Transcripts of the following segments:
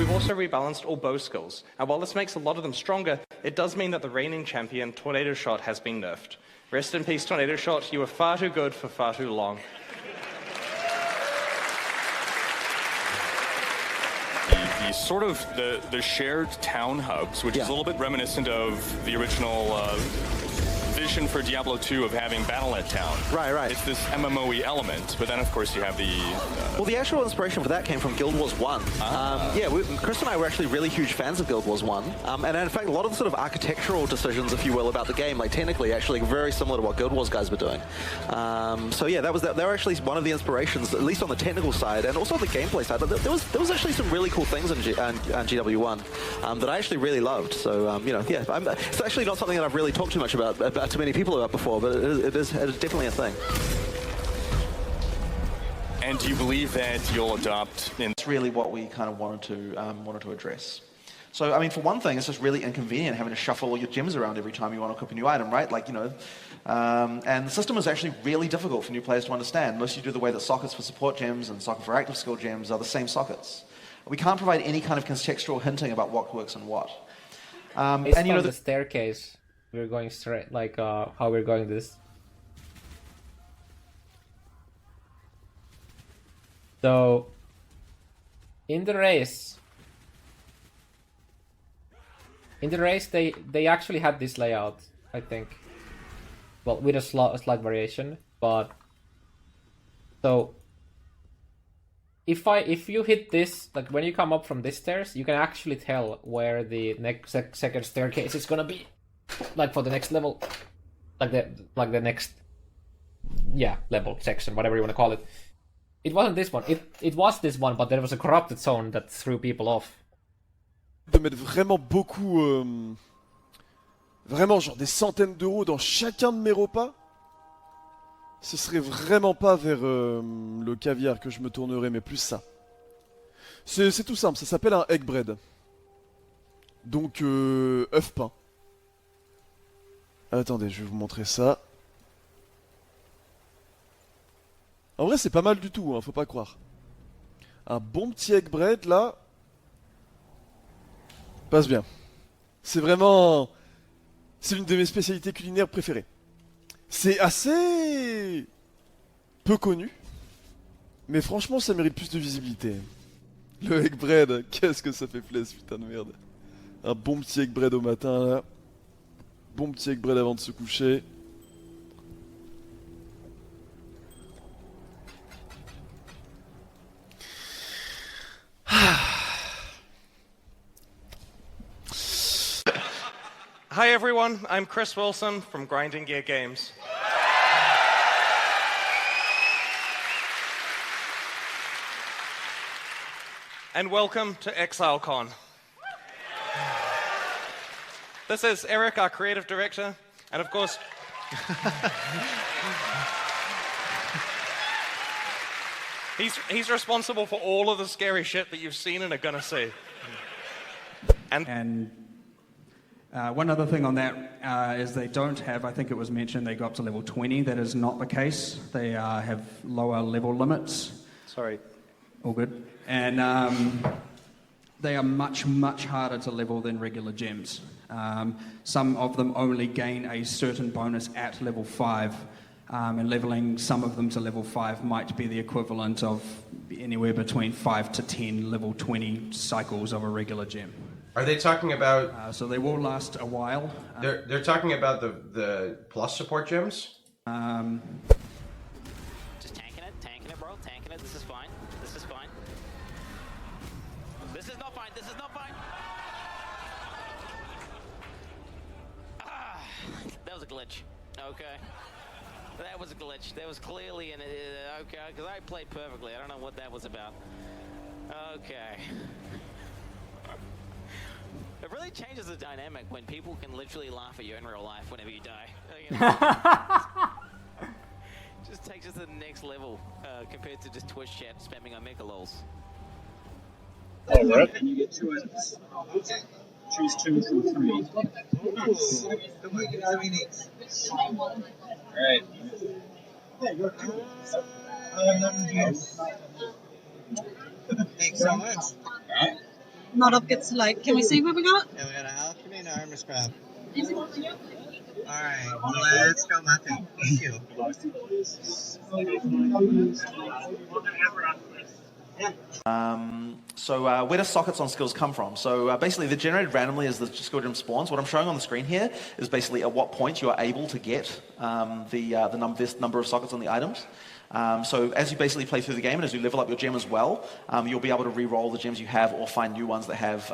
we've also rebalanced all bow skills, and while this makes a lot of them stronger, it does mean that the reigning champion, Tornado Shot, has been nerfed. Rest in peace, Tornado Shot, you were far too good for far too long. The shared town hubs, which is a little bit reminiscent of the original vision for Diablo 2 of having battle at town. Right. It's this MMOE element, but then of course you have the... Well, the actual inspiration for that came from Guild Wars 1. Chris and I were actually really huge fans of Guild Wars 1. And in fact, a lot of the sort of architectural decisions, if you will, about the game, like technically actually very similar to what Guild Wars guys were doing. So yeah, they were actually one of the inspirations, at least on the technical side, and also on the gameplay side. But there was actually some really cool things in GW1 that I actually really loved. So, it's actually not something that I've really talked too much about to many people about before, but it is definitely a thing. And do you believe that you'll adopt? It's really what we kind of wanted to address. So, I mean, for one thing, it's just really inconvenient having to shuffle all your gems around every time you want to equip a new item, right? Like, and the system is actually really difficult for new players to understand, unless you do the way that sockets for support gems and socket for active skill gems are the same sockets. We can't provide any kind of contextual hinting about what works and what. Based on the staircase, we're going straight, like how we're going this. So, in the race, they actually had this layout, I think. Well, with a slight variation, but so if you hit this, like when you come up from this stairs, you can actually tell where the next second staircase is gonna be, like for the next level, like the next level section, whatever you want to call it. It wasn't this one. It was this one, but there was a corrupted zone that threw people off. De mettre vraiment beaucoup, vraiment genre des centaines d'euros dans chacun de mes repas, ce serait vraiment pas vers le caviar que je me tournerais, mais plus ça. C'est tout simple, ça s'appelle un egg bread. Donc œuf pain. Attendez, je vais vous montrer ça. En vrai, c'est pas mal du tout, hein, faut pas croire. Un bon petit egg bread, là, passe bien. C'est vraiment... C'est l'une de mes spécialités culinaires préférées. C'est assez... peu connu. Mais franchement, ça mérite plus de visibilité. Le egg bread, qu'est-ce que ça fait plaisir, putain de merde. Un bon petit egg bread au matin, là. Bon petit egg bread avant de se coucher. Hi everyone, I'm Chris Wilson from Grinding Gear Games. And welcome to ExileCon. This is Eric, our creative director, and of course... he's responsible for all of the scary shit that you've seen and are gonna see. And one other thing on that is they don't have, I think it was mentioned, they go up to level 20. That is not the case. They have lower level limits. Sorry. All good. And they are much, much harder to level than regular gems. Some of them only gain a certain bonus at level 5. And leveling some of them to level 5 might be the equivalent of anywhere between 5 to 10 level 20 cycles of a regular gem. Are they talking about... so they will last a while. They're talking about the plus support gems? Just tanking it, bro. Tanking it. This is fine. This is fine. This is not fine. This is not fine. That was a glitch. Okay. That was a glitch. That was clearly an... okay, because I played perfectly. I don't know what that was about. Okay. It really changes the dynamic when people can literally laugh at you in real life whenever you die. Just takes us to the next level compared to just Twitch chat spamming on Mechalols. Alright, and you get 2 items. Okay. Choose 2 from 3. Nice. Alright. Thanks so much. Alright. not up gets to like. Can we see what we got? Yeah, we got an alchemy and an armor scrap. Alright, let's go, Matthew. Thank you. So where do sockets on skills come from? So basically they're generated randomly as the skill gem spawns. What I'm showing on the screen here is basically at what point you are able to get this number of sockets on the items. So as you basically play through the game and as you level up your gem as well, you'll be able to re-roll the gems you have or find new ones that have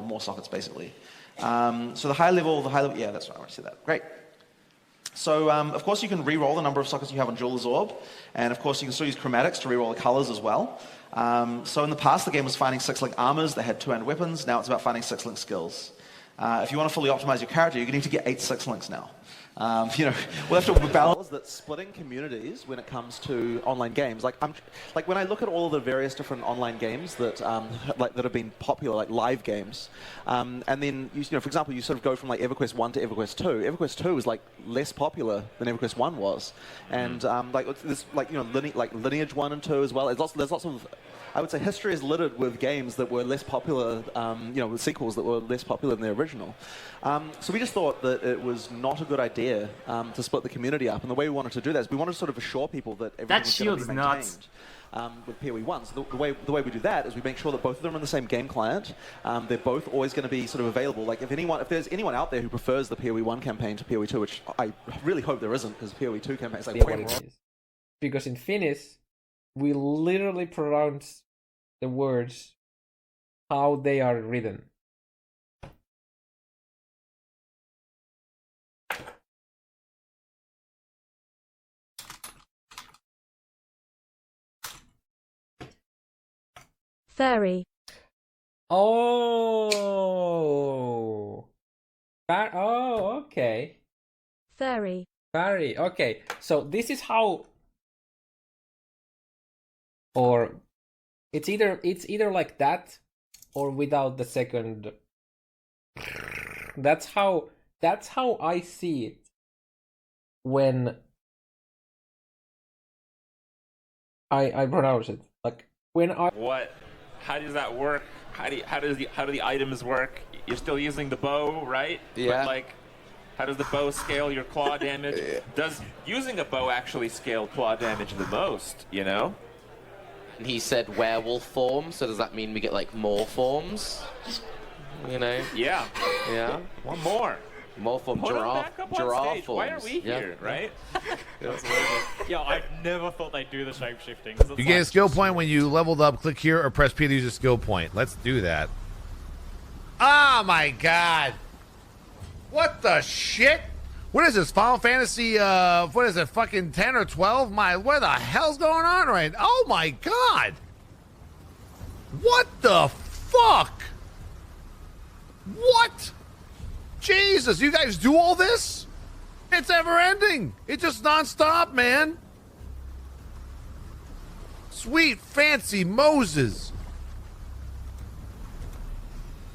more sockets basically. So the high level, yeah, that's right, I want to say that. Great. So, of course, you can re-roll the number of sockets you have on Jeweler's Orb, and of course, you can still use chromatics to re-roll the colors as well. So in the past, the game was finding 6-link armors that had 2-hand weapons. Now it's about finding 6-link skills. If you want to fully optimize your character, you're going to need to get 8 6-links now. We'll have to balance that splitting communities when it comes to online games. Like when I look at all of the various different online games that that have been popular, like live games, and then for example, you sort of go from like EverQuest 1 to EverQuest 2. EverQuest 2 is like less popular than EverQuest 1 was, and there's Lineage 1 and 2 as well. There's lots of I would say history is littered with games that were less popular, with sequels that were less popular than the original. So we just thought that it was not a good idea to split the community up. And the way we wanted to do that is we wanted to sort of assure people that everything was going to be maintained with PoE 1. So the way we do that is we make sure that both of them are on the same game client. They're both always going to be sort of available. Like if there's anyone out there who prefers the PoE 1 campaign to PoE 2, which I really hope there isn't, because PoE 2 campaign is like way more. Because in Finnish, we literally pronounce the words how they are written. Furry. Oh. Oh, okay. Furry. Furry. Okay. So this is how, or it's either like that or without the second. That's how I see it when I pronounce it. Like when I What? How does that work? How do the items work? You're still using the bow, right? Yeah. But how does the bow scale your claw damage? Does using a bow actually scale claw damage the most, And he said werewolf form, so does that mean we get more forms? Yeah. Yeah. One more. More form, Put them back up on giraffe stage. forms. Why are we here, right? Yo, I've never thought they'd do the shapeshifting. You get a skill point when you leveled up. Click here or press P to use a skill point. Let's do that. Oh my god. What the shit? What is this, Final Fantasy, what is it, fucking 10 or 12? What the hell's going on right now? Oh my god! What the fuck? What? Jesus, you guys do all this? It's ever ending. It's just non-stop, man. Sweet, fancy Moses.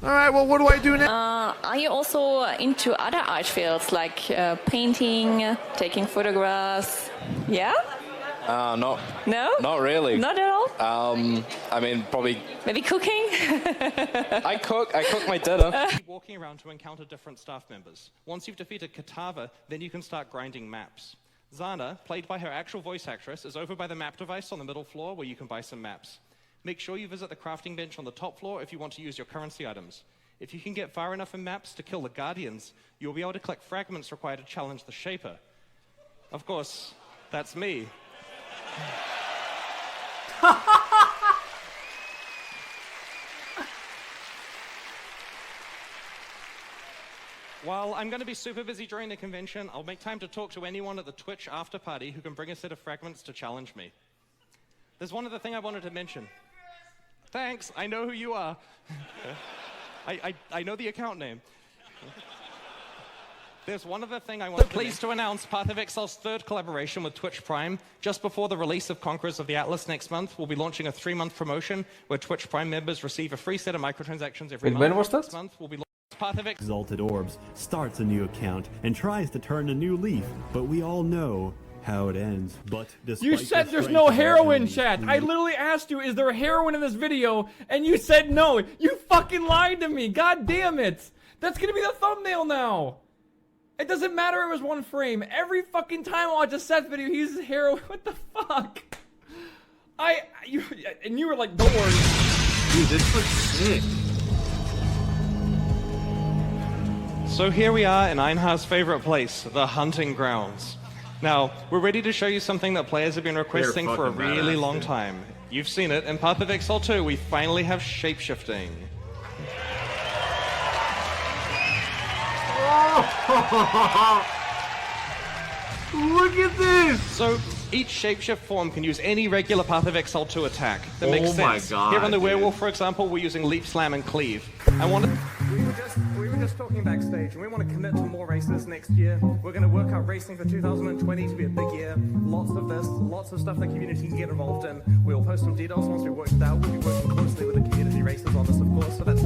All right, well, what do I do now? Are you also into other art fields like painting, taking photographs? Yeah? No. No? Not really. Not at all? I mean, probably... Maybe cooking? I cook my dinner. Keep walking around to encounter different staff members. Once you've defeated Katava, then you can start grinding maps. Zana, played by her actual voice actress, is over by the map device on the middle floor where you can buy some maps. Make sure you visit the crafting bench on the top floor if you want to use your currency items. If you can get far enough in maps to kill the Guardians, you'll be able to collect fragments required to challenge the Shaper. Of course, that's me. While I'm going to be super busy during the convention, I'll make time to talk to anyone at the Twitch after party who can bring a set of fragments to challenge me. There's one other thing I wanted to mention. Thanks, I know who you are. I know the account name. There's one other thing I want to pleased to announce Path of Exile's third collaboration with Twitch Prime. Just before the release of Conquerors of the Atlas next month, we'll be launching a 3-month promotion where Twitch Prime members receive a free set of microtransactions every month. When was that? Next month, we'll be Path of Exalted Orbs starts a new account and tries to turn a new leaf, but we all know how it ends. But You said there's no heroin, chat. I literally asked you, is there heroin in this video? And you said no. You fucking lied to me. God damn it. That's gonna be the thumbnail now. It doesn't matter it was one frame. Every fucking time I watch a Seth video, he uses heroin. What the fuck? And you were like, don't worry. Dude, this looks sick. So here we are in Einhar's favorite place, the hunting grounds. Now, we're ready to show you something that players have been requesting for a really long time. You've seen it in Path of Exile 2, we finally have shapeshifting. Look at this! So, each shapeshift form can use any regular Path of Exile 2 attack. That makes sense. Oh my god, here on the dude. Werewolf, for example, we're using Leap, Slam, and Cleave. We were just talking backstage, and we want to commit to more races next year. We're going to work out racing for 2020 to be a big year. Lots of this, lots of stuff the community can get involved in. We'll post some details once we work it out. We'll be working closely with the community races on this, of course, so that's